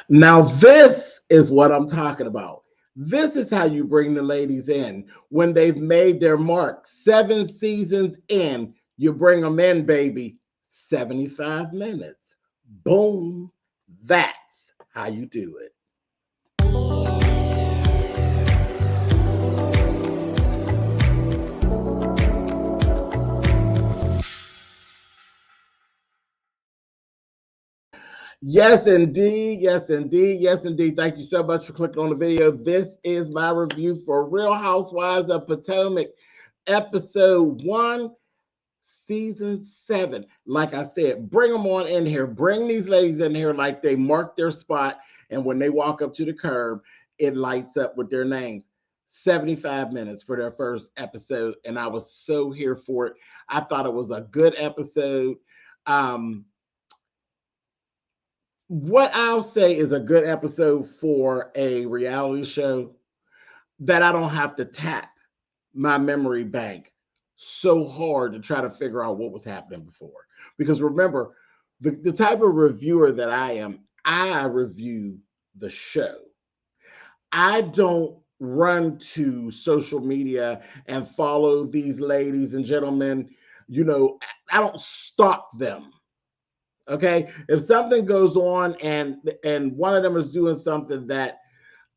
Now, this is what I'm talking about. This is how you bring the ladies in when they've made their mark. 7 seasons in, you bring them in, baby. 75 minutes. Boom. That's how you do it. Yes, indeed. Yes, indeed. Yes, indeed. Thank you so much for clicking on the video. This is my review for Real Housewives of Potomac, episode 1, season 7. Like I said, bring them on in here. Bring these ladies in here like they marked their spot. And when they walk up to the curb, it lights up with their names. 75 minutes for their first episode. And I was so here for it. I thought it was a good episode. What I'll say is a good episode for a reality show that I don't have to tap my memory bank so hard to try to figure out what was happening before. Because remember, the type of reviewer that I am, I review the show. I don't run to social media and follow these ladies and gentlemen. I don't stalk them. Okay, if something goes on and one of them is doing something that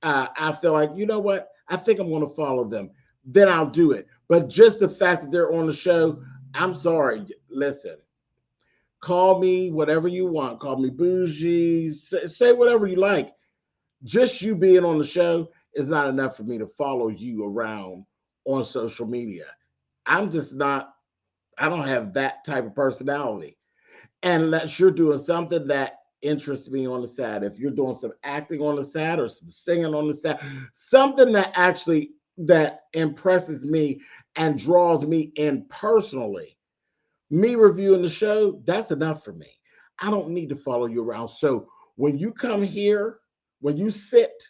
I feel like, you know what, I think I'm going to follow them, then I'll do it. But just the fact that they're on the show, I'm sorry. Listen, call me whatever you want. Call me bougie. Say whatever you like. Just you being on the show is not enough for me to follow you around on social media. I'm just not. I don't have that type of personality. Unless you're doing something that interests me on the side. If you're doing some acting on the side or some singing on the side, something that impresses me and draws me in personally, me reviewing the show, that's enough for me. I don't need to follow you around. So when you come here, when you sit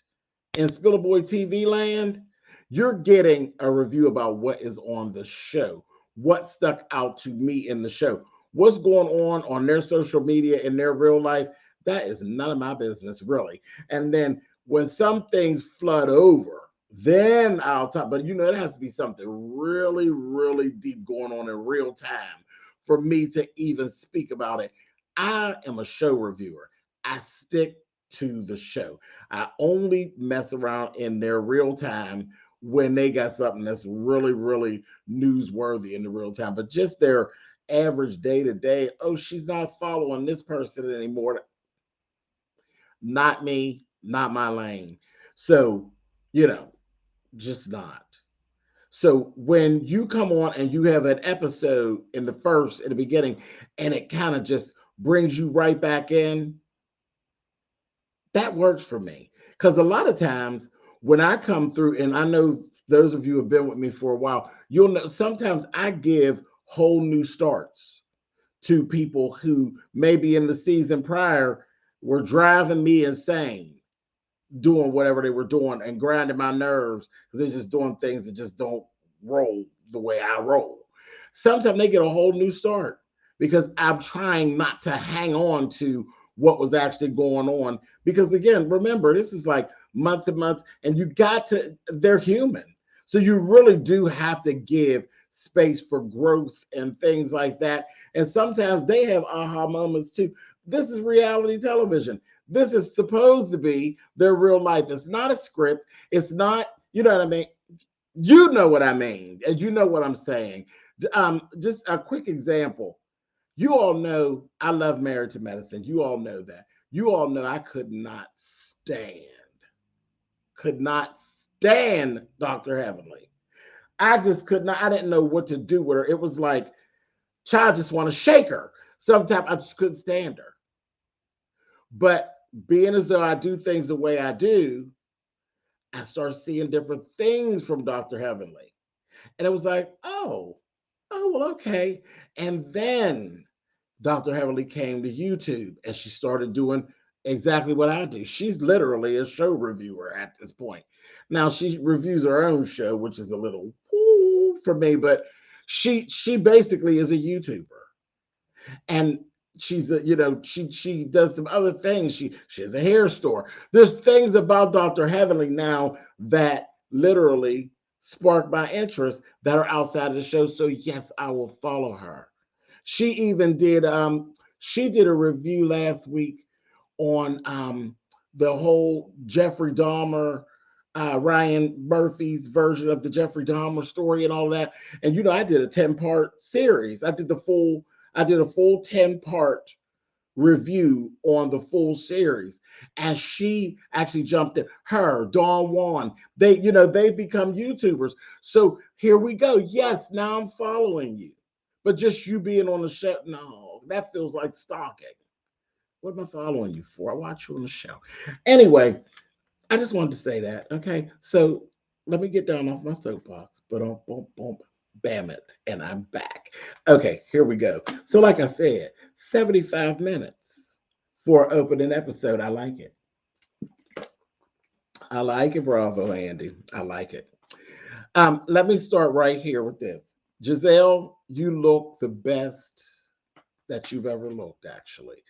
in SpillitBoy TV land, you're getting a review about what is on the show, what stuck out to me in the show. What's going on their social media in their real life, that is none of my business, really. And then when some things flood over, then I'll talk. But it has to be something really, really deep going on in real time for me to even speak about it. I am a show reviewer. I stick to the show. I only mess around in their real time when they got something that's really, really newsworthy in the real time. But just their average day to day, oh, she's not following this person anymore. Not me, not my lane. So, just not. So when you come on and you have an episode in the beginning, and it kind of just brings you right back in, that works for me. Because a lot of times when I come through, and I know those of you who have been with me for a while, you'll know sometimes I give whole new starts to people who maybe in the season prior were driving me insane, doing whatever they were doing and grinding my nerves because they're just doing things that just don't roll the way I roll. Sometimes they get a whole new start because I'm trying not to hang on to what was actually going on. Because again, remember, this is like months and months, and they're human. So you really do have to give space for growth and things like that. And sometimes they have aha moments too. This is reality television. This is supposed to be their real life. It's not a script. It's not, you know what I mean? You know what I mean. And you know what I'm saying. Just a quick example. You all know I love Married to Medicine. You all know that. You all know I could not stand Dr. Heavenly. I just could not. I didn't know what to do with her. It was like, child, just want to shake her. Sometimes I just couldn't stand her. But being as though I do things the way I do, I start seeing different things from Dr. Heavenly. And it was like, oh, well, okay. And then Dr. Heavenly came to YouTube and she started doing exactly what I do. She's literally a show reviewer at this point. Now she reviews her own show, which is a little for me, but she basically is a YouTuber. And she's a, she does some other things. She has a hair store. There's things about Dr. Heavenly now that literally spark my interest that are outside of the show. So yes, I will follow her. She even did she did a review last week on the whole Jeffrey Dahmer, Ryan Murphy's version of the Jeffrey Dahmer story and all that. And I did a 10-part series. I did a full 10-part review on the full series. And she actually jumped in. Her, Dawn Juan, they've become YouTubers. So here we go. Yes, now I'm following you. But just you being on the show, no, that feels like stalking. What am I following you for? I watch you on the show. Anyway, I just wanted to say that. Okay. So let me get down off my soapbox. But boom, boom, bam it. And I'm back. Okay, here we go. So, like I said, 75 minutes for an opening episode. I like it. I like it. Bravo, Andy. I like it. Let me start right here with this. Giselle, you look the best that you've ever looked, actually.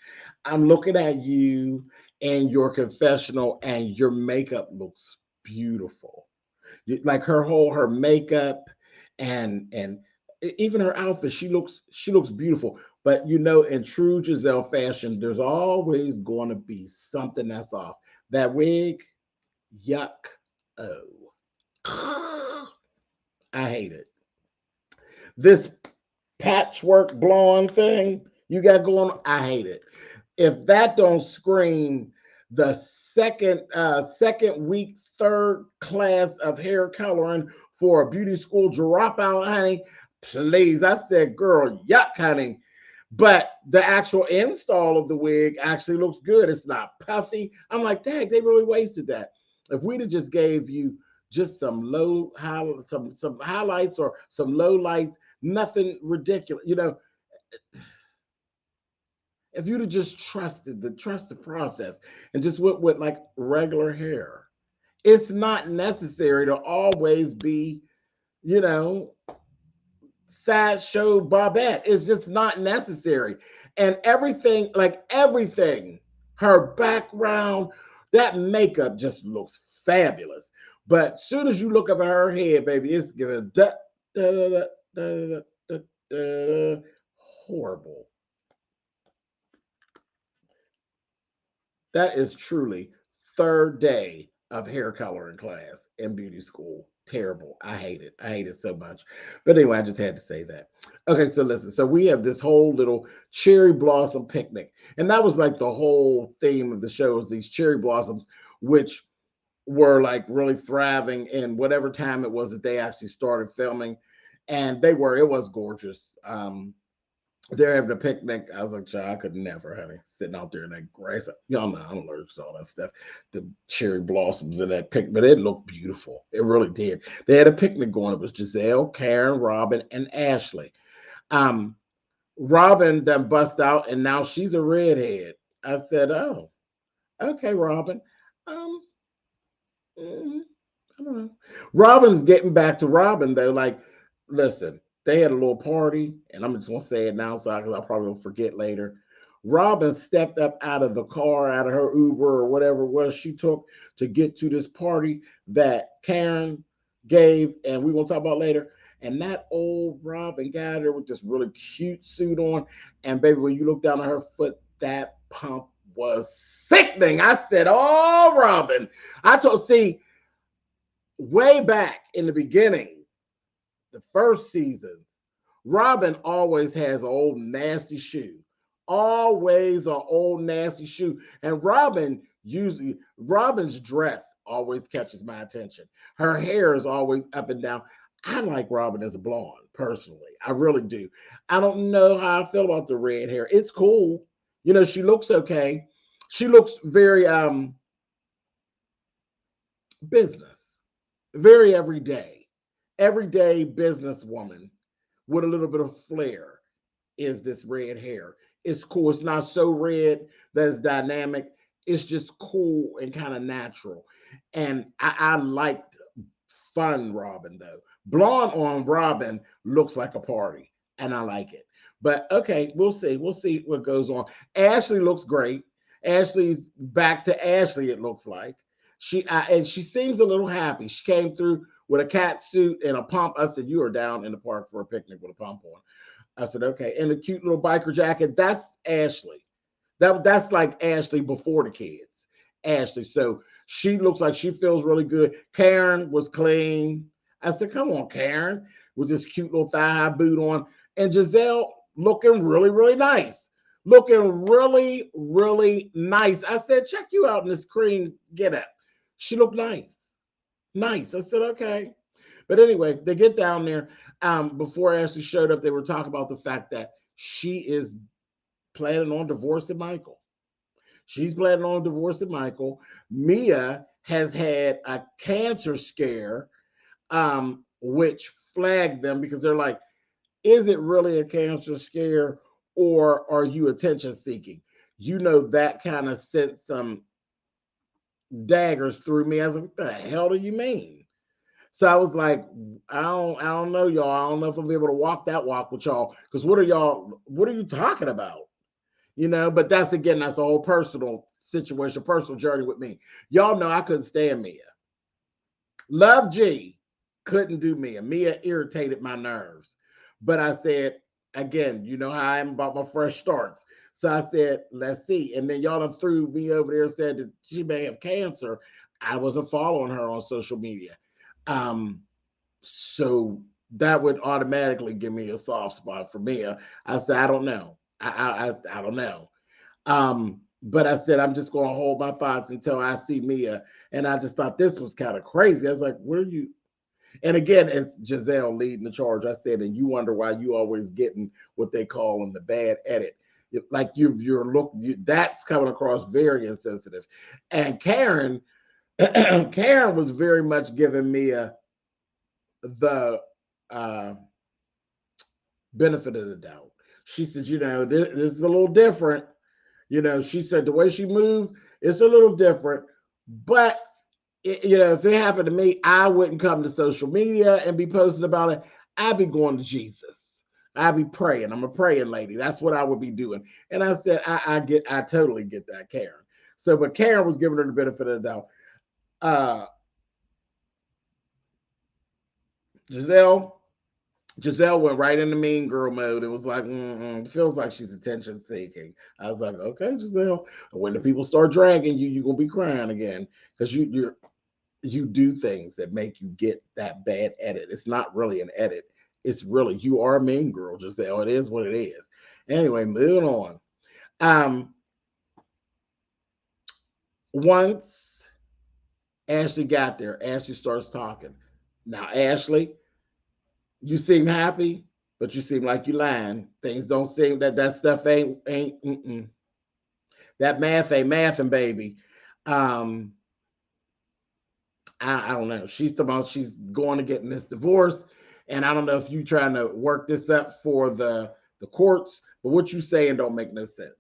I'm looking at you and your confessional, and your makeup looks beautiful. Like her makeup and even her outfit, she looks beautiful. But in true Giselle fashion, there's always going to be something that's off. That wig, yuck. Oh, I hate it. This patchwork blonde thing you got going on, I hate it. If that don't scream the second week, third class of hair coloring for a beauty school dropout, honey, please. I said, girl, yuck, honey. But the actual install of the wig actually looks good. It's not puffy. I'm like, dang, they really wasted that. If we'd have just gave you just some some highlights or some low lights, nothing ridiculous. If you'd have just trusted the process and just went with like regular hair. It's not necessary to always be, you know, sideshow Bobette. It's just not necessary. And everything, her background, that makeup just looks fabulous. But soon as you look up at her head, baby, it's giving horrible. That is truly third day of hair coloring class in beauty school. Terrible. I hate it. I hate it so much. But anyway, I just had to say that. Okay, so listen. So we have this whole little cherry blossom picnic. And that was like the whole theme of the show is these cherry blossoms, which were like really thriving in whatever time it was that they actually started filming. And it was gorgeous. They're having a picnic. I was like, child, I could never, honey, sitting out there in that grass. Y'all know I'm allergic to all that stuff. The cherry blossoms in that picnic, but it looked beautiful. It really did. They had a picnic going. It was Giselle, Karen, Robin, and Ashley. Um, Robin then bust out, and now she's a redhead. I said, oh, okay, Robin. Um, mm, I don't know. Robin's getting back to Robin though. Like, listen, they had a little party, and I'm just gonna say it now, so because I probably will forget later. Robin stepped up out of the car, out of her Uber or whatever it was she took to get to this party that Karen gave, and we're gonna talk about later. And that old Robin got her with this really cute suit on, and baby, when you look down at her foot, that pump was sickening. I said, "Oh, Robin." See, way back in the beginning, the first seasons, Robin always has an old nasty shoe. Always an old nasty shoe. And Robin's dress always catches my attention. Her hair is always up and down. I like Robin as a blonde, personally. I really do. I don't know how I feel about the red hair. It's cool. She looks okay. She looks very business, very everyday businesswoman with a little bit of flair is this red hair. It's cool. It's not so red that it's dynamic. It's just cool and kind of natural. And I liked fun Robin though. Blonde on Robin looks like a party, and I like it. But okay, we'll see. We'll see what goes on. Ashley looks great. Ashley's back to Ashley, it looks like. And she seems a little happy. She came through with a cat suit and a pump. I said, "You are down in the park for a picnic with a pump on." I said, "Okay." And the cute little biker jacket, that's Ashley. That's like Ashley before the kids. Ashley. So she looks like she feels really good. Karen was clean. I said, "Come on, Karen," with this cute little thigh high boot on. And Giselle looking really, really nice. Looking really, really nice. I said, "Check you out in this cream get up." She looked nice. Nice. I said, "Okay." But anyway, they get down there. Before Ashley showed up, they were talking about the fact that she is planning on divorcing Michael. She's planning on divorcing Michael. Mia has had a cancer scare, which flagged them because they're like, is it really a cancer scare or are you attention seeking? You know, that kind of sent some daggers through me. I was like, what the hell do you mean? So I was like, I don't know, y'all. I don't know if I'll be able to walk that walk with y'all. Because what are you talking about? But that's a whole personal situation, personal journey with me. Y'all know I couldn't stand Mia. Love G, couldn't do Mia. Mia irritated my nerves. But I said, again, you know how I am about my fresh starts. So I said, let's see. And then y'all done threw me over there and said that she may have cancer. I wasn't following her on social media. So that would automatically give me a soft spot for Mia. I said, I don't know. I don't know. But I said, I'm just going to hold my thoughts until I see Mia. And I just thought this was kind of crazy. I was like, where are you? And again, it's Giselle leading the charge. I said, and you wonder why you always getting what they call in the bad edit. Like that's coming across very insensitive. And Karen, Karen was very much giving Mia the uh, benefit of the doubt. She said, this is a little different. She said the way she moved, it's a little different. But, if it happened to me, I wouldn't come to social media and be posting about it. I'd be going to Jesus. I'd be praying. I'm a praying lady. That's what I would be doing. And I said, I totally get that, Karen. So, but Karen was giving her the benefit of the doubt. Giselle, Giselle went right into mean girl mode. It was like, it feels like she's attention seeking. I was like, okay, Giselle. When the people start dragging you, you're gonna be crying again because you do things that make you get that bad edit. It's not really an edit. It's really you are a mean girl, Giselle. It is what it is. Anyway, moving on. Once Ashley got there, Ashley starts talking. Now, Ashley, you seem happy, but you seem like you lying. Things don't seem that stuff ain't that math ain't mathing, baby. Um, I don't know. She's talking about she's going to getting this divorce, and I don't know if you trying to work this up for the courts, but what you saying don't make no sense.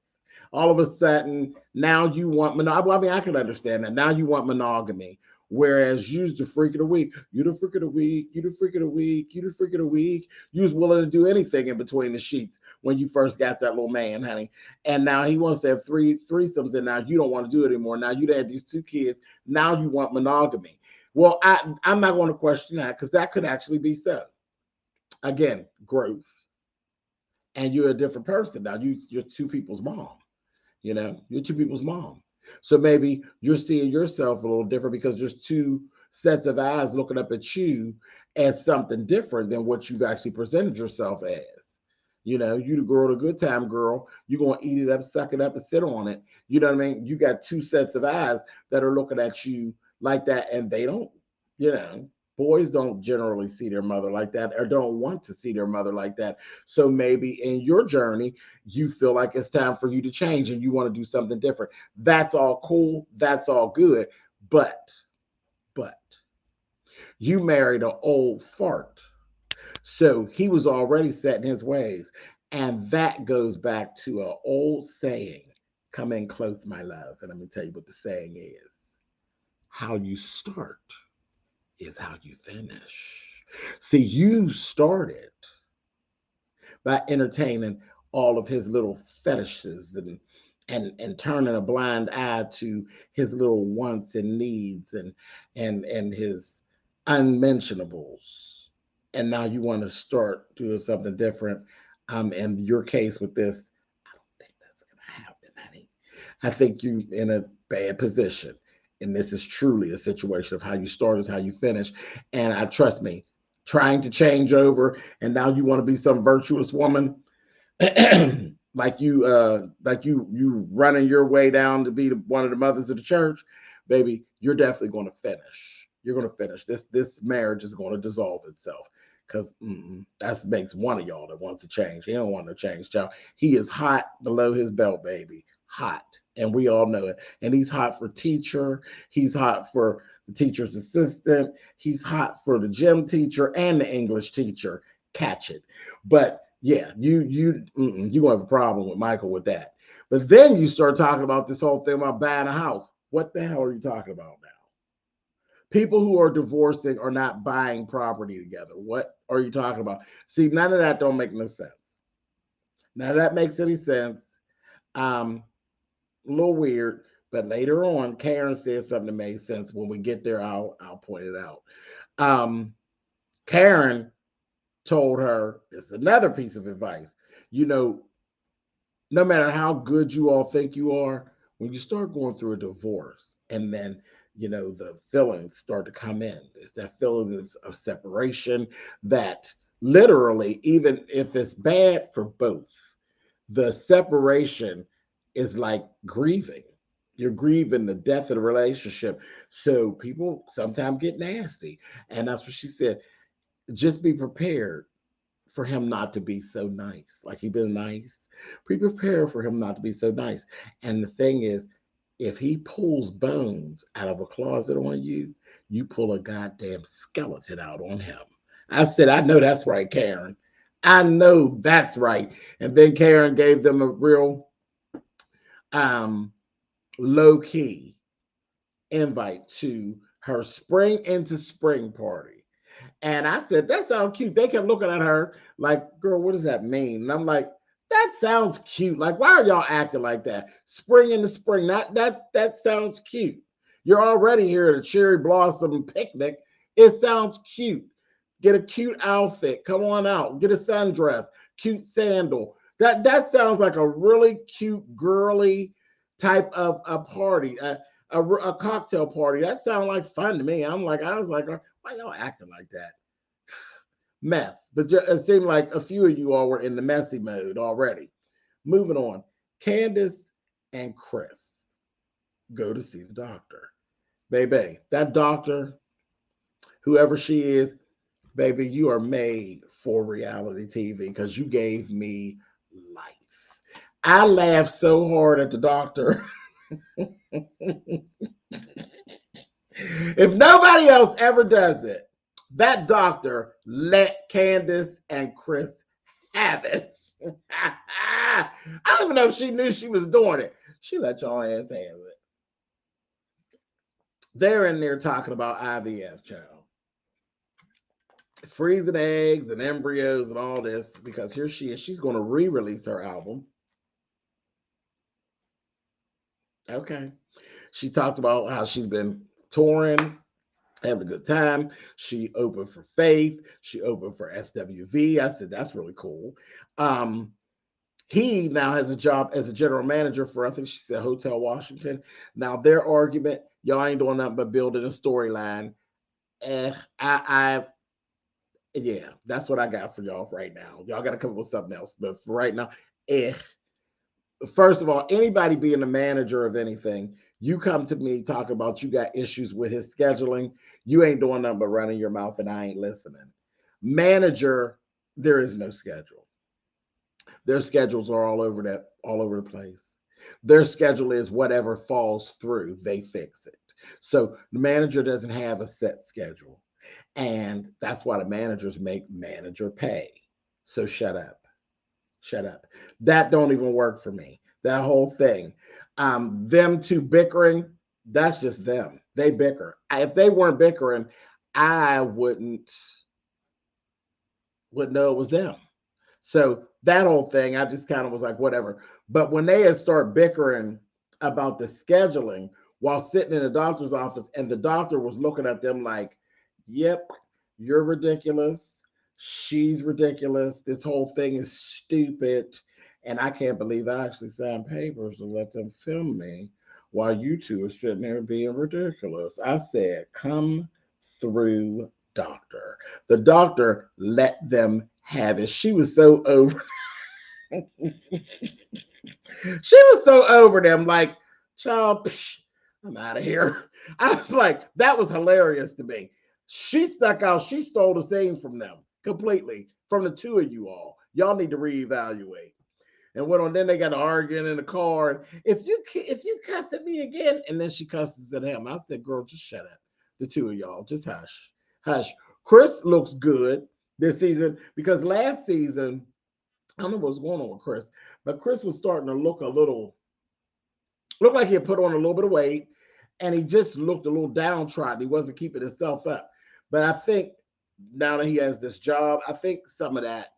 All of a sudden, now you want monogamy. I mean, I can understand that. Now you want monogamy, whereas you's the freak of the week. You the freak of the week. You the freak of the week. You the freak of the week. You was willing to do anything in between the sheets when you first got that little man, honey. And now he wants to have threesomes, and now you don't want to do it anymore. Now you had these two kids. Now you want monogamy. Well, I'm not going to question that because that could actually be so. Again, growth, and you're a different person now. You're two people's mom. You're two people's mom. So maybe you're seeing yourself a little different because there's two sets of eyes looking up at you as something different than what you've actually presented yourself as. You the girl, the good time girl. You're gonna eat it up, suck it up, and sit on it. You know what I mean? You got two sets of eyes that are looking at you like that, and they don't. You know, boys don't generally see their mother like that, or don't want to see their mother like that. So maybe in your journey, you feel like it's time for you to change and you want to do something different. That's all cool. That's all good. But you married an old fart. So he was already set in his ways. And that goes back to an old saying, come in close, my love. And let me tell you what the saying is. How you start is how you finish. See, you started, by entertaining all of his little fetishes and turning a blind eye to his little wants and needs and his unmentionables. And now you want to start doing something different. And your case with this, I don't think that's gonna happen, honey. I think you in a bad position. And this is truly a situation of how you start is how you finish. And I trust me, trying to change over, and now you want to be some virtuous woman, like you running your way down to be one of the mothers of the church, baby. You're definitely going to finish. You're going to finish. This marriage is going to dissolve itself because that makes one of y'all that wants to change. He don't want to change, child. He is hot below his belt, baby. Hot, and we all know it. And he's hot for teacher. He's hot for the teacher's assistant. He's hot for the gym teacher and the English teacher. Catch it. But yeah, you gonna have a problem with Michael with that. But then you start talking about this whole thing about buying a house. What the hell are you talking about now? People who are divorcing are not buying property together. What are you talking about? See, none of that don't make no sense. None of that makes any sense. A little weird, but later on, Karen said something that made sense. When we get there, I'll point it out. Karen told her, it's another piece of advice. You know, no matter how good you all think you are, when you start going through a divorce and then, the feelings start to come in. It's that feeling of separation that literally, even if it's bad for both, the separation is like grieving. You're grieving the death of the relationship. So people sometimes get nasty. And that's what she said. Just be prepared for him not to be so nice. Like he been nice. Be prepared for him not to be so nice. And the thing is, if he pulls bones out of a closet on you, you pull a goddamn skeleton out on him. I said, I know that's right, Karen. I know that's right. And then Karen gave them a real low key invite to her spring into spring party. And I said, that sounds cute. They kept looking at her like, girl, what does that mean? And I'm like, that sounds cute. Like, why are y'all acting like that? Spring into spring. That sounds cute. You're already here at a cherry blossom picnic. It sounds cute. Get a cute outfit. Come on out. Get a sundress. Cute sandal. That sounds like a really cute, girly type of a party, a cocktail party. That sounds like fun to me. I was like, why y'all acting like that? Mess. But it seemed like a few of you all were in the messy mode already. Moving on. Candace and Chris go to see the doctor. Baby, that doctor, whoever she is, baby, you are made for reality TV because you gave me life. I laughed so hard at the doctor. If nobody else ever does it, that doctor let Candace and Chris have it. I don't even know if she knew she was doing it. She let y'all ass have it. They're in there talking about IVF, child. Freezing eggs and embryos and all this, because here she is. She's going to re-release her album. Okay. She talked about how she's been touring, having a good time. She opened for Faith. She opened for SWV. I said, that's really cool. He now has a job as a general manager for, I think she said, Hotel Washington. Now, their argument, y'all ain't doing nothing but building a storyline. Yeah, that's what I got for y'all right now. Y'all got to come up with something else. But for right now, first of all, anybody being a manager of anything, you come to me talking about you got issues with his scheduling. You ain't doing nothing but running your mouth and I ain't listening. Manager, there is no schedule. Their schedules are all over the place. Their schedule is whatever falls through, they fix it. So the manager doesn't have a set schedule. And that's why the managers make manager pay. So shut up. Shut up. That don't even work for me. That whole thing. Them two bickering, that's just them. They bicker. If they weren't bickering, I wouldn't know it was them. So that whole thing, I just kind of was like, whatever. But when they had started bickering about the scheduling while sitting in the doctor's office, and the doctor was looking at them like, yep, you're ridiculous. She's ridiculous. This whole thing is stupid. And I can't believe I actually signed papers to let them film me while you two are sitting there being ridiculous. I said, come through, doctor. The doctor let them have it. She was so over. She was so over them, like, child, psh, I'm out of here. I was like, that was hilarious to me. She stuck out. She stole the scene from them completely, from the two of you all. Y'all need to reevaluate. And went on. Then they got arguing in the car. If you cuss at me again, and then she cusses at him. I said, girl, just shut up. The two of y'all, just hush, hush. Chris looks good this season because last season, I don't know what was going on with Chris, but Chris was starting to look like he had put on a little bit of weight, and he just looked a little downtrodden. He wasn't keeping himself up. But I think now that he has this job, I think some of that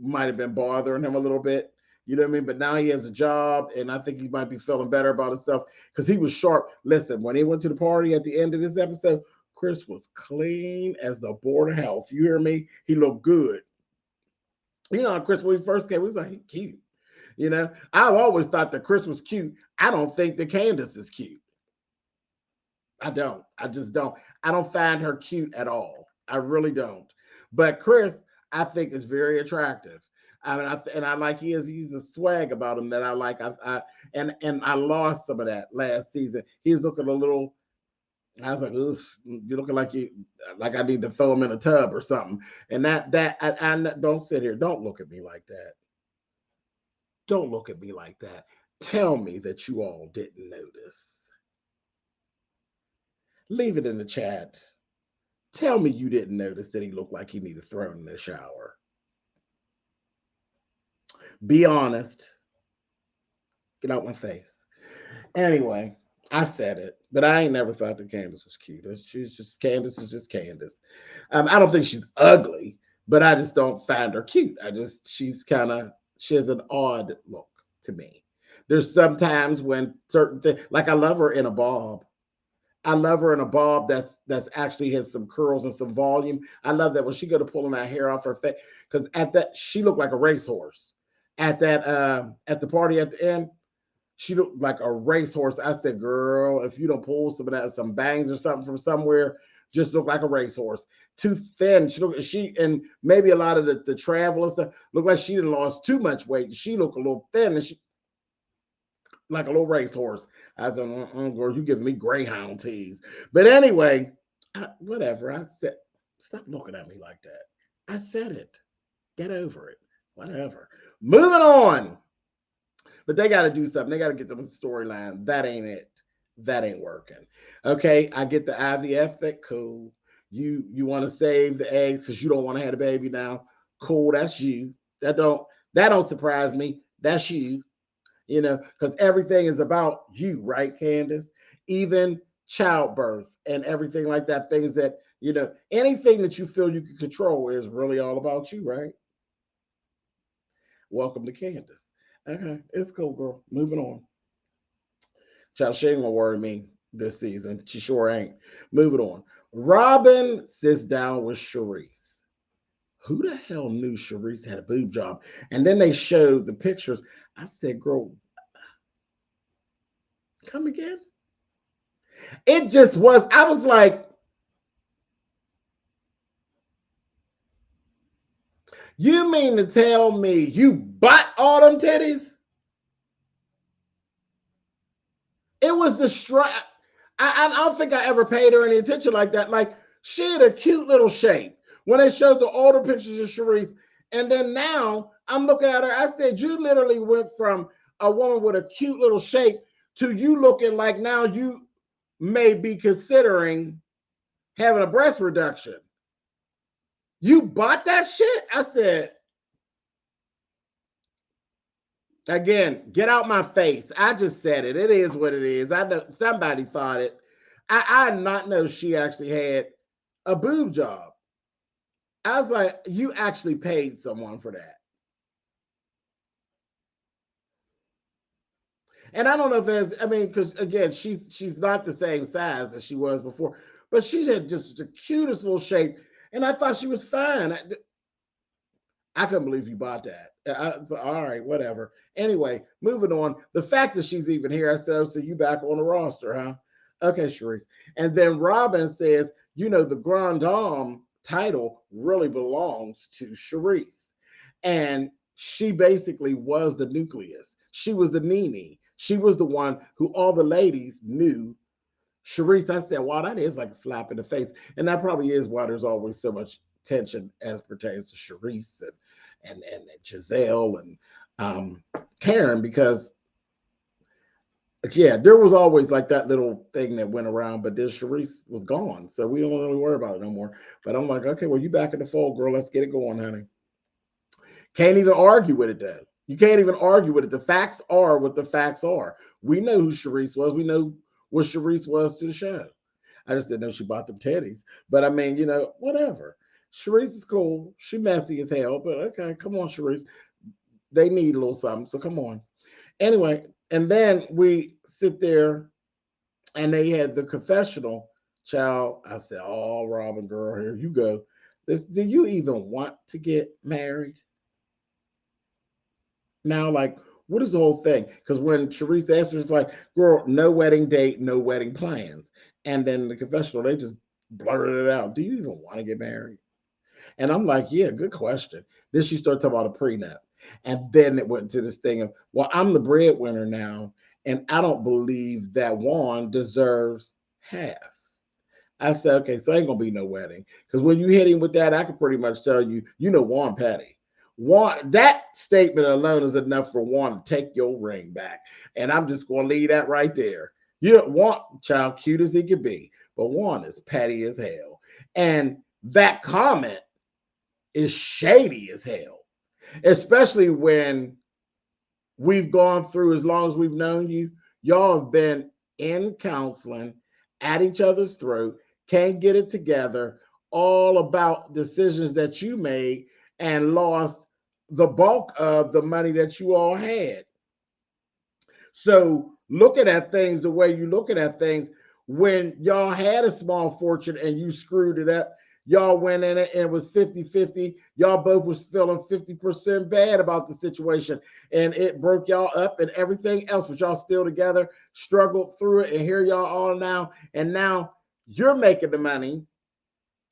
might have been bothering him a little bit. You know what I mean? But now he has a job, and I think he might be feeling better about himself because he was sharp. Listen, when he went to the party at the end of this episode, Chris was clean as the board of health. You hear me? He looked good. You know, Chris, when he first came, he was like, he cute. You know, I've always thought that Chris was cute. I don't think that Candace is cute. I don't. I just don't. I don't find her cute at all. I really don't. But Chris, I think is very attractive. I mean, I like he's a swag about him that I like. And I lost some of that last season. He's looking a little. I was like, oof, you're looking like I need to throw him in a tub or something. And I don't sit here. Don't look at me like that. Don't look at me like that. Tell me that you all didn't notice. Leave it in the chat. Tell me you didn't notice that he looked like he needed thrown in the shower. Be honest. Get out my face. Anyway, I said it, but I ain't never thought that Candace was cute. Candace is just Candace. I don't think she's ugly, but I just don't find her cute. She has an odd look to me. There's sometimes when certain things, like I love her in a bob. I love her in a bob that's actually has some curls and some volume. I love that when she go to pulling that hair off her face, because at that she looked like a racehorse. At the party at the end, she looked like a racehorse. I said, girl, if you don't pull some bangs or something from somewhere, just look like a racehorse. Too thin. And maybe a lot of the travel and stuff looked like she didn't lost too much weight. She looked a little thin, and she like a little racehorse. I said, girl, you giving me greyhound tease. But anyway, whatever. I said, stop looking at me like that. I said it. Get over it. Whatever. Moving on. But they got to do something. They got to get them a storyline. That ain't it. That ain't working. Okay, I get the IVF. That cool. You want to save the eggs because you don't want to have a baby now. Cool. That's you. That don't surprise me. That's you. You know, because everything is about you, right, Candace? Even childbirth and everything like that. Things that, you know, anything that you feel you can control is really all about you, right? Welcome to Candace. Okay, it's cool, girl. Moving on. Child, she ain't gonna worry me this season. She sure ain't. Moving on. Robin sits down with Sharice. Who the hell knew Sharice had a boob job? And then they showed the pictures. I said, girl, come again? It just was. I was like, you mean to tell me you bought all them titties? It was the strap. I don't think I ever paid her any attention like that. Like, she had a cute little shape when they showed the older pictures of Sharice. And then now I'm looking at her. I said, you literally went from a woman with a cute little shape to you looking like now you may be considering having a breast reduction. You bought that shit? I said, again, get out my face. I just said it. It is what it is. I know somebody thought it. I did not know she actually had a boob job. I was like, you actually paid someone for that. And I don't know if it's, I mean, because again, she's not the same size as she was before, but she had just the cutest little shape. And I thought she was fine. I couldn't believe you bought that. So, all right, whatever. Anyway, moving on. The fact that she's even here, I said, oh, so you back on the roster, huh? Okay, Sharice. And then Robin says, the Grand Dame title really belongs to Sharice. And she basically was the nucleus. She was the Nene. She was the one who all the ladies knew. Sharice, I said, wow, that is like a slap in the face. And that probably is why there's always so much tension as pertains to Sharice and Giselle and Karen, because yeah, there was always like that little thing that went around, but then Sharice was gone. So we don't really worry about it no more. But I'm like, okay, well, you back in the fold, girl. Let's get it going, honey. Can't even argue with it though. You can't even argue with it. The facts are what the facts are. We know who Sharice was. We know what Sharice was to the show. I just didn't know she bought them teddies. But I mean, whatever. Sharice is cool. She messy as hell, but okay, come on, Sharice. They need a little something, so come on. Anyway, and then we sit there and they had the confessional. Child, I said, oh, Robin, girl, here you go. Do you even want to get married? Now, like, what is the whole thing? Because when Sharice asked her, it's like, girl, no wedding date, no wedding plans. And then the confessional, they just blurted it out. Do you even want to get married? And I'm like, yeah, good question. Then she started talking about a prenup. And then it went to this thing of, well, I'm the breadwinner now, and I don't believe that Juan deserves half. I said, okay, so ain't gonna be no wedding. Because when you hit him with that, I can pretty much tell you, Juan Petty. Juan, that statement alone is enough for Juan to take your ring back. And I'm just gonna leave that right there. Juan, child, cute as he could be, but Juan is petty as hell. And that comment is shady as hell, especially when we've gone through, as long as we've known you, y'all have been in counseling at each other's throat, can't get it together, all about decisions that you made and lost the bulk of the money that you all had. So looking at things the way you looking at things, when y'all had a small fortune and you screwed it up, y'all went in it and it was 50-50. Y'all both was feeling 50% bad about the situation and it broke y'all up and everything else, but y'all still together, struggled through it, and here y'all all now. And now you're making the money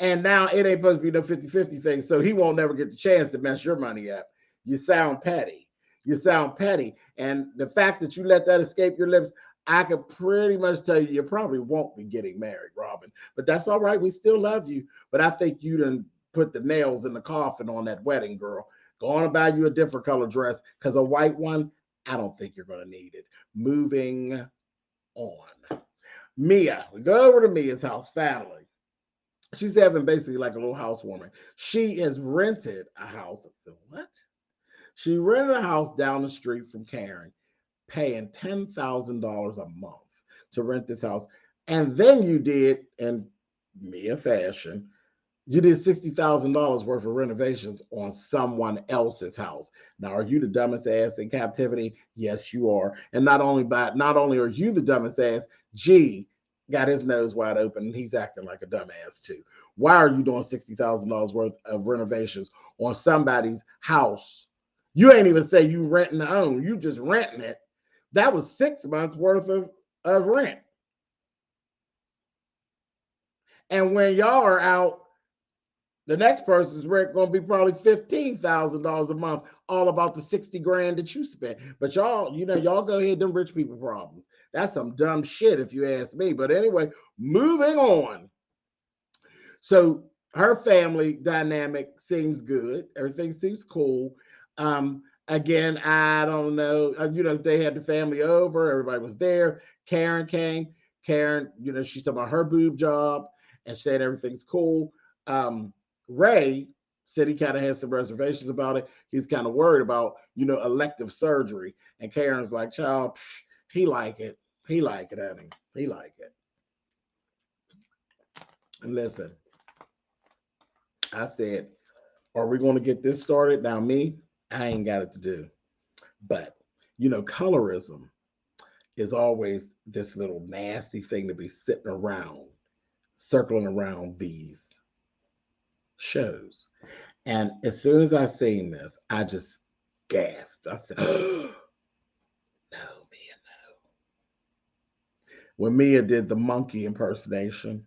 and now it ain't supposed to be no 50-50 thing. So he won't never get the chance to mess your money up. You sound petty. You sound petty. And the fact that you let that escape your lips, I could pretty much tell you probably won't be getting married, Robin. But that's all right. We still love you. But I think you done put the nails in the coffin on that wedding, girl. Go on and buy you a different color dress, because a white one, I don't think you're going to need it. Moving on. Mia. We go over to Mia's house, family. She's having basically like a little housewarming. She has rented a house. I said, what? She rented a house down the street from Karen, paying $10,000 a month to rent this house. And then you did, in Mia fashion, you did $60,000 worth of renovations on someone else's house. Now, are you the dumbest ass in captivity? Yes, you are. And not only are you the dumbest ass, G got his nose wide open and he's acting like a dumbass too. Why are you doing $60,000 worth of renovations on somebody's house? You ain't even say you renting to own. You just renting it. That was 6 months worth of rent. And when y'all are out, the next person's rent gonna be probably $15,000 a month, all about the 60 grand that you spent. But y'all go ahead, them rich people problems. That's some dumb shit if you ask me. But anyway, moving on. So her family dynamic seems good. Everything seems cool. Again, I don't know. They had the family over. Everybody was there. Karen came. Karen, she's talking about her boob job and said everything's cool. Ray said he kind of had some reservations about it. He's kind of worried about, elective surgery. And Karen's like, child, he like it. He like it, honey. He like it. And listen, I said, are we going to get this started? Now, me, I ain't got it to do. But, colorism. is always this little nasty thing to be sitting around, circling around these shows. And as soon as I seen this, I just gasped. I said, "No, Mia, no." When Mia did the monkey impersonation,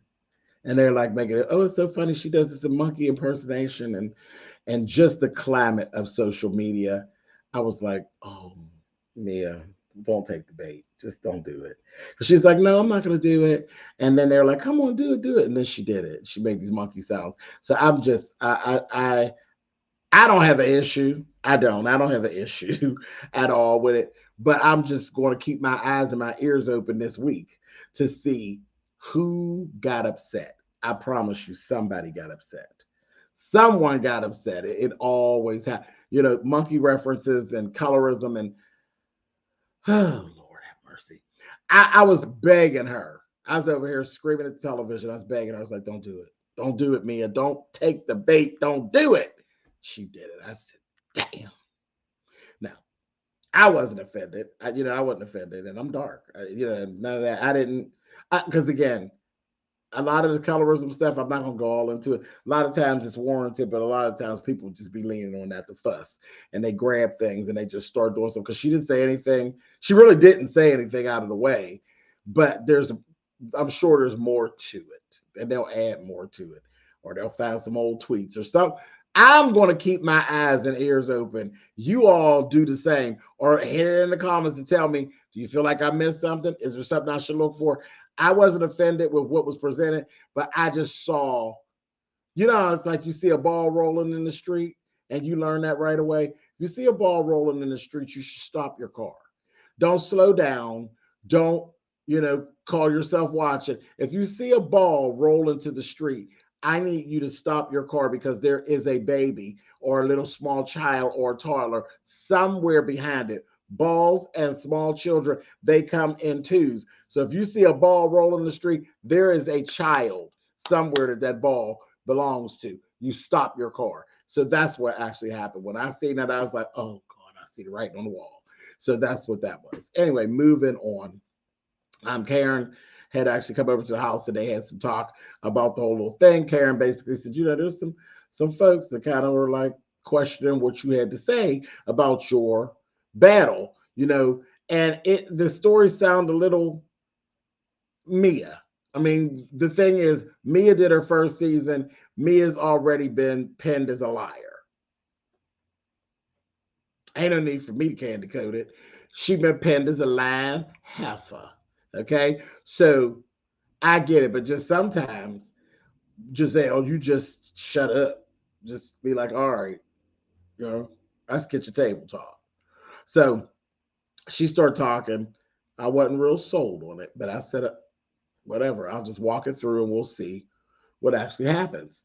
and they're like making it, oh, it's so funny. She does this a monkey impersonation, and just the climate of social media, I was like, oh, Mia, don't take the bait. Just don't do it. She's like, no, I'm not going to do it. And then they're like, come on, do it. And then she did it. She made these monkey sounds. So I'm just, I don't have an issue. I don't have an issue at all with it. But I'm just going to keep my eyes and my ears open this week to see who got upset. I promise you, somebody got upset. Someone got upset. It always happens. Monkey references and colorism and oh Lord have mercy. I was begging her. I was over here screaming at the television. I was begging her. I was like, don't do it. Don't do it, Mia. Don't take the bait. Don't do it. She did it. I said, damn. Now, I wasn't offended. I wasn't offended, and I'm dark. None of that. I didn't, because again, a lot of the colorism stuff, I'm not going to go all into it. A lot of times it's warranted, but a lot of times people just be leaning on that to fuss, and they grab things and they just start doing something. Because she didn't say anything. She really didn't say anything out of the way, but I'm sure there's more to it, and they'll add more to it, or they'll find some old tweets or something. I'm going to keep my eyes and ears open. You all do the same, or hit it in the comments and tell me, do you feel like I missed something? Is there something I should look for? I wasn't offended with what was presented, but I just saw, it's like you see a ball rolling in the street and you learn that right away. If you see a ball rolling in the street, you should stop your car. Don't slow down. Don't, call yourself watching. If you see a ball roll into the street, I need you to stop your car because there is a baby or a little small child or a toddler somewhere behind it. Balls and small children, they come in twos. So if you see a ball roll in the street, there is a child somewhere that ball belongs to. You stop your car. So that's what actually happened. When I seen that, I was like, oh God, I see the writing on the wall. So that's what that was. Anyway, moving on. Karen had actually come over to the house and they had some talk about the whole little thing. Karen basically said, there's some folks that kind of were like questioning what you had to say about your battle, and the story sounded a little Mia. I mean, the thing is, Mia did her first season. Mia's already been pinned as a liar. Ain't no need for me to candy coat it. She been pinned as a lying heifer. Okay, so I get it, but just sometimes, Giselle, you just shut up. Just be like, all right, let's get your table talk. So she started talking. I wasn't real sold on it, but I said, whatever, I'll just walk it through and we'll see what actually happens.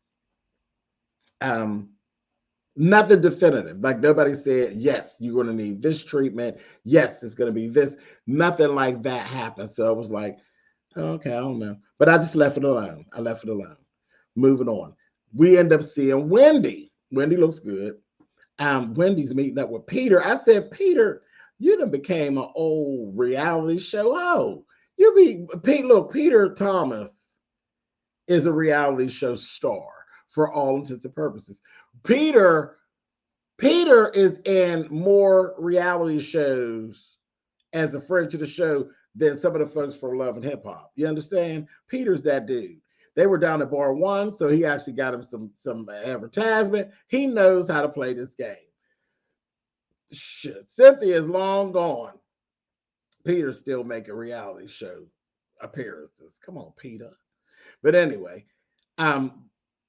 Nothing definitive. Like nobody said, yes, you're going to need this treatment. Yes, it's going to be this. Nothing like that happened. So I was like, okay, I don't know. But I just left it alone. Moving on. We end up seeing Wendy. Wendy looks good. Wendy's meeting up with Peter. I said, Peter, you done became an old reality show. Oh, Peter Thomas is a reality show star for all intents and purposes. Peter is in more reality shows as a friend to the show than some of the folks from Love and Hip Hop. You understand? Peter's that dude. They were down at Bar One, so he actually got him some advertisement. He knows how to play this game. Shit, Cynthia is long gone. Peter's still making reality show appearances. Come on, Peter. But anyway,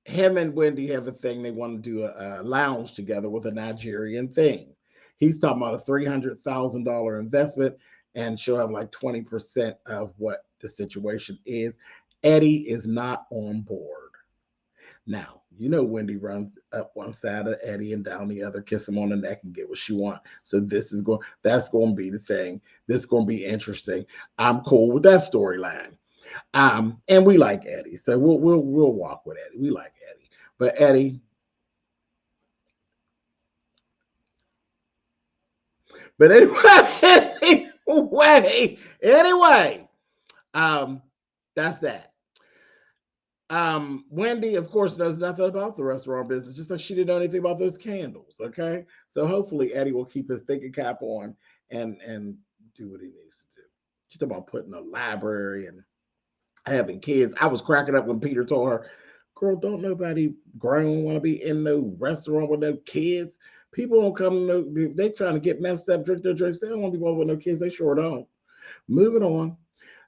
him and Wendy have a thing. They want to do a lounge together with a Nigerian thing. He's talking about a $300,000 investment, and she'll have like 20% of what the situation is. Eddie is not on board. Now, Wendy runs up one side of Eddie and down the other, kiss him on the neck and get what she wants. So that's going to be the thing. This is going to be interesting. I'm cool with that storyline. And we like Eddie, so we'll walk with Eddie. We like Eddie, but Eddie. But anyway, way. Anyway, that's that. Wendy, of course, knows nothing about the restaurant business, just like she didn't know anything about those candles. Okay, so hopefully Eddie will keep his thinking cap on and do what he needs to do. She's talking about putting a library and having kids. I was cracking up when Peter told her, "Girl, don't nobody grown want to be in no restaurant with no kids. People don't come. No, they trying to get messed up, drink their drinks. They don't want to be with no kids. They sure don't." Moving on.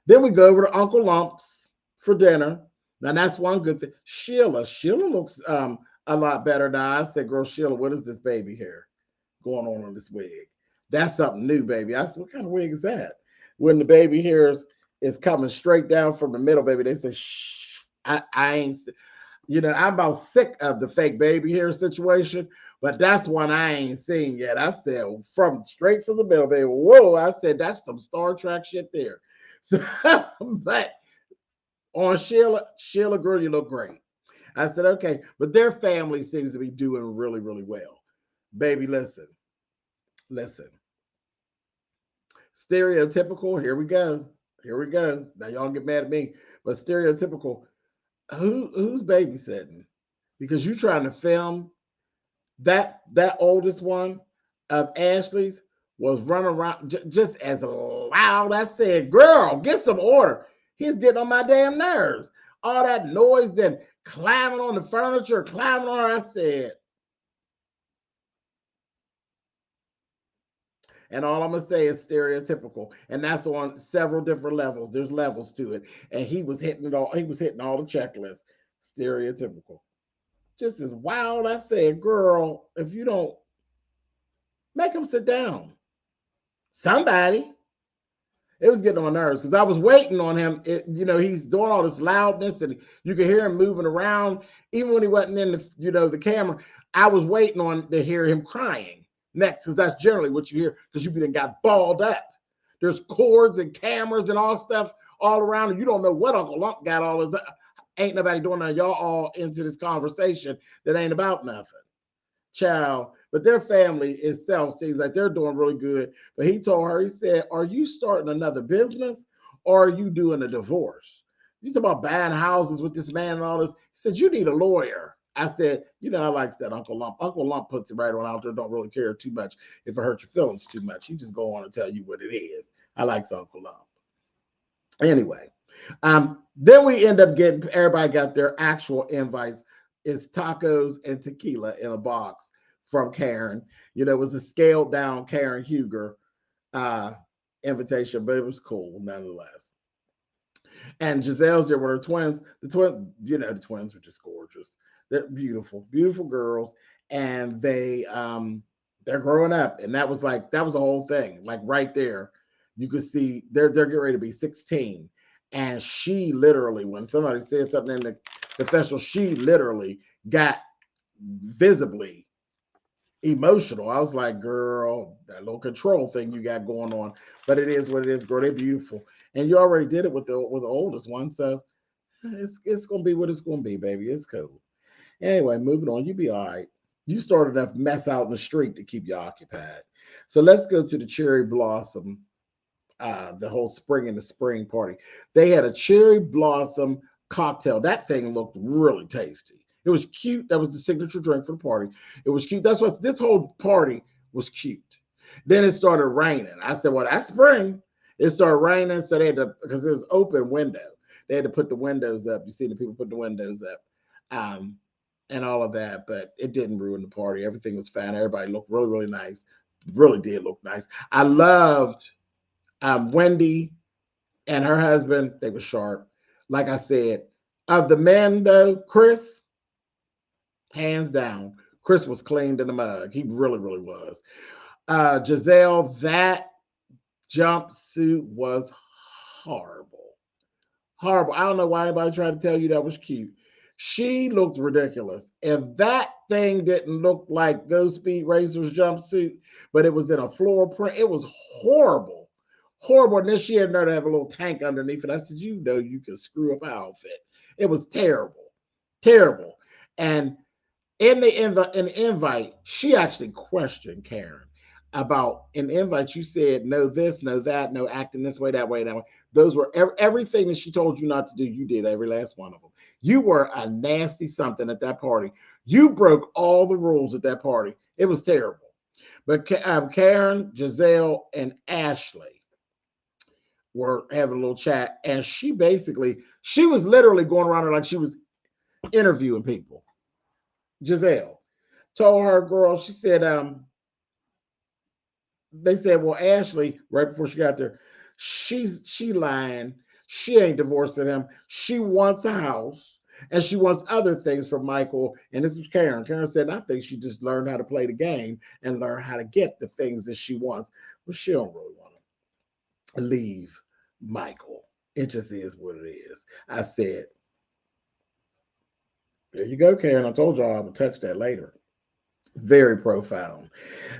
Then we go over to Uncle Lump's for dinner. Now that's one good thing. Sheila looks a lot better now. I said, "Girl, Sheila, what is this baby hair going on this wig? That's something new, baby." I said, "What kind of wig is that?" When the baby hairs is coming straight down from the middle, baby, they say, "Shh, I ain't." I'm about sick of the fake baby hair situation, but that's one I ain't seen yet. I said, from straight from the middle, baby. Whoa, I said, that's some Star Trek shit there. So, but on Sheila, girl, you look great. I said, okay, but their family seems to be doing really, really well. Baby, listen. Stereotypical, here we go. Here we go. Now y'all get mad at me, but stereotypical. Who's babysitting? Because you're trying to film that oldest one of Ashley's was running around just as loud. I said, "Girl, get some order." He's getting on my damn nerves. All that noise and climbing on the furniture, climbing on her. I said, and all I'm gonna say is stereotypical, and that's on several different levels. There's levels to it, and he was hitting it all. He was hitting all the checklists. Stereotypical, just as wild. I said, "Girl, if you don't make him sit down, somebody." It was getting on my nerves because I was waiting on him. He's doing all this loudness, and you can hear him moving around. Even when he wasn't in the camera, I was waiting on to hear him crying next, because that's generally what you hear, because you then got balled up. There's cords and cameras and all stuff all around, and you don't know what Uncle Lump got all his. Ain't nobody doing that. Y'all all into this conversation that ain't about nothing. Child, but their family itself seems like they're doing really good. But he told her, he said, "Are you starting another business, or are you doing a divorce? You talk about buying houses with this man and all this." He said, "You need a lawyer." I said, I like that Uncle Lump. Uncle Lump puts it right on out there. Don't really care too much if it hurts your feelings too much. He just go on and tell you what it is. I like Uncle Lump. Anyway, then we end up getting, everybody got their actual invites. It's tacos and tequila in a box from Karen. It was a scaled down Karen Huger invitation, but it was cool nonetheless. And Gizelle's there with her twins. The twins are just gorgeous. They're beautiful, beautiful girls, and they're growing up, and that was the whole thing. Like right there, you could see they're getting ready to be 16, and she literally, when somebody said something in the confessional, she literally got visibly emotional. I was like, "Girl, that little control thing you got going on," but it is what it is, girl. They're beautiful, and you already did it with the oldest one, so it's gonna be what it's gonna be, baby. It's cool. Anyway, moving on. You be all right. You started enough mess out in the street to keep you occupied. So let's go to the cherry blossom. The whole spring in the spring party. They had a cherry blossom cocktail. That thing looked really tasty. It was cute. That was the signature drink for the party. It was cute. That's what this whole party was cute. Then it started raining. I said, "Well, that's spring." It started raining, so they had to, because it was open window. They had to put the windows up. You see the people put the windows up, and all of that. But it didn't ruin the party. Everything was fine. Everybody looked really, really nice. Really did look nice. I loved Wendy and her husband. They were sharp. Like I said, of the men though, Chris, hands down, Chris was cleaned in the mug. He really, really was. Gizelle, that jumpsuit was horrible. Horrible. I don't know why anybody tried to tell you that was cute. She looked ridiculous. If that thing didn't look like Ghost Speed Racer's jumpsuit, but it was in a floral print, it was horrible. Horrible. And then she had nerve to have a little tank underneath it. I said, you can screw up an outfit. It was terrible. Terrible. And in the invite, she actually questioned Karen. about in invites. You said no this, no that, no acting this way, that way, that way. Those were everything that she told you not to do. You did every last one of them. You were a nasty something at that party. You broke all the rules at that party. It was terrible. But Karen, Giselle, and Ashley were having a little chat, and she was literally going around her like she was interviewing people. Giselle told her girl, she said, they said, well, Ashley, right before she got there, she lying. She ain't divorcing him. She wants a house and she wants other things from Michael. And this is Karen. Karen said, I think she just learned how to play the game and learn how to get the things that she wants. But she don't really want to leave Michael. It just is what it is. I said, there you go, Karen. I told y'all I would touch that later. Very profound.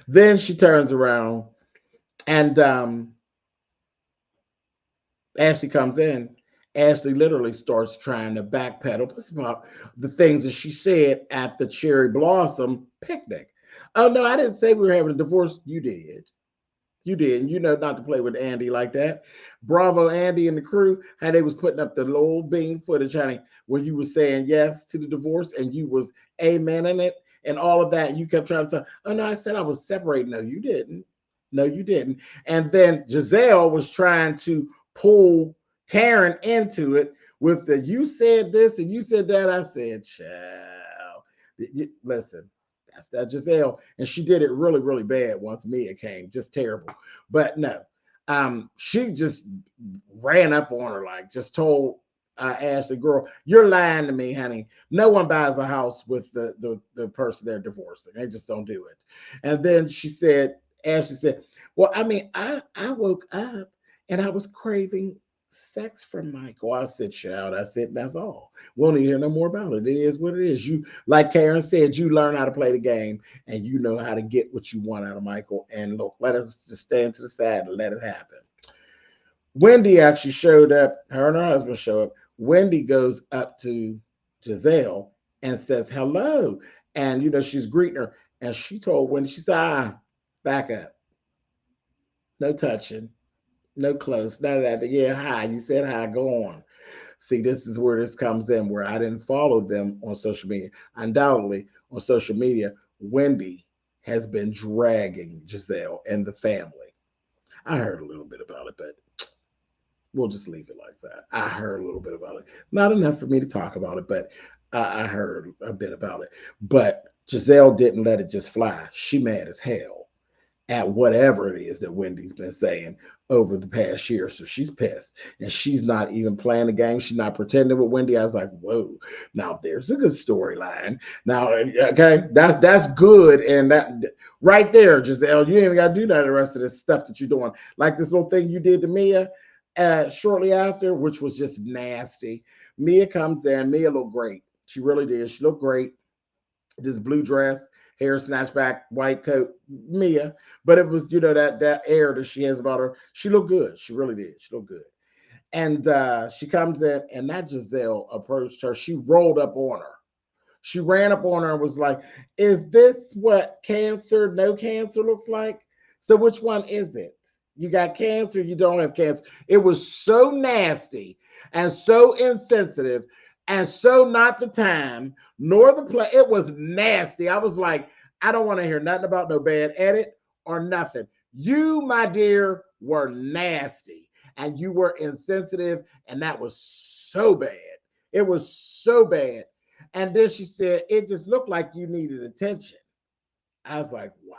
Then she turns around and Ashley comes in. Ashley literally starts trying to backpedal. It's about the things that she said at the Cherry Blossom picnic. Oh, no, I didn't say we were having a divorce. You did. You did. And you know not to play with Andy like that. Bravo, Andy and the crew, how they was putting up the little bean footage, honey, where you were saying yes to the divorce and you was amening it and all of that. You kept trying to say, oh, no, I said I was separating. No, you didn't. No, you didn't. And then Giselle was trying to pull Karen into it with the you said this and you said that. I said, child, listen, that's that Giselle. And she did it really, really bad once Mia came, just terrible. But no, she just ran up on her, like just told Ashley, girl, you're lying to me, honey. No one buys a house with the person they're divorcing. They just don't do it. And then Ashley said, well, I mean, I woke up and I was craving sex from Michael. I said, child, I said, that's all. We don't need to hear no more about it. It is what it is. You, like Karen said, you learn how to play the game and you know how to get what you want out of Michael. And look, let us just stand to the side and let it happen. Wendy actually showed up. Her and her husband show up. Wendy goes up to Giselle and says, hello. And, she's greeting her. And she told Wendy, she said, back up. No touching. No close, none of that. Yeah, hi. You said hi. Go on. See, this is where this comes in, where I didn't follow them on social media. Undoubtedly, on social media, Wendy has been dragging Giselle and the family. I heard a little bit about it, but we'll just leave it like that. I heard a little bit about it. Not enough for me to talk about it, but I heard a bit about it. But Giselle didn't let it just fly. She mad as hell at whatever it is that Wendy's been saying over the past year. So she's pissed and she's not even playing the game. She's not pretending with Wendy. I was like, whoa, now there's a good storyline. Now, okay, that's good. And that right there, Giselle, you ain't even got to do none of the rest of this stuff that you're doing. Like this little thing you did to Mia shortly after, which was just nasty. Mia comes in. Mia looked great. She really did. She looked great. This blue dress, hair snatched back, white coat, Mia. But it was, that air that she has about her. She looked good. She really did. She looked good. And she comes in, and that Giselle approached her. She rolled up on her. She ran up on her and was like, is this what cancer, no cancer looks like? So which one is it? You got cancer, you don't have cancer. It was so nasty and so insensitive and so not the time nor the play. It was nasty. I was like, I don't want to hear nothing about no bad edit or nothing. You, my dear, were nasty and you were insensitive, and that was so bad. It was so bad. And then she said, it just looked like you needed attention. I was like, wow,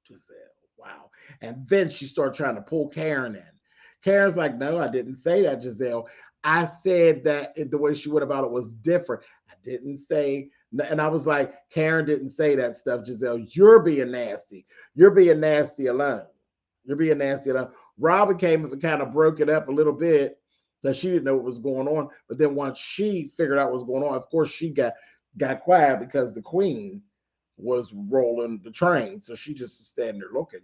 Giselle, wow. And then she started trying to pull Karen in. Karen's like, no, I didn't say that, Giselle. I said that the way she went about it was different. I didn't say, and I was like, Karen didn't say that stuff, Giselle. You're being nasty. You're being nasty alone. You're being nasty alone. Robin came and kind of broke it up a little bit, so she didn't know what was going on. But then once she figured out what was going on, of course, she got quiet because the queen was rolling the train. So she just was standing there looking,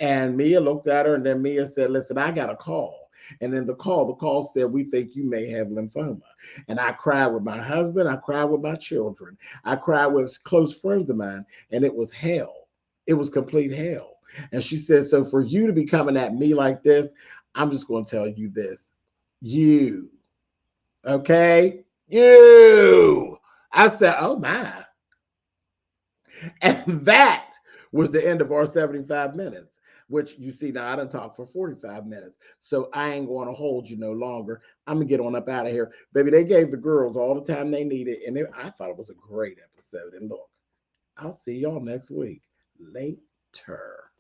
And Mia looked at her, and then Mia said, listen, I got a call. And then the call said, we think you may have lymphoma. And I cried with my husband. I cried with my children. I cried with close friends of mine, and it was hell. It was complete hell. And she said, so for you to be coming at me like this, I'm just going to tell you this. You, okay? You. I said, oh my. And that was the end of our 75 minutes, which you see now I done talk for 45 minutes. So I ain't going to hold you no longer. I'm going to get on up out of here. Baby, they gave the girls all the time they needed. And I thought it was a great episode. And look, I'll see y'all next week. Later.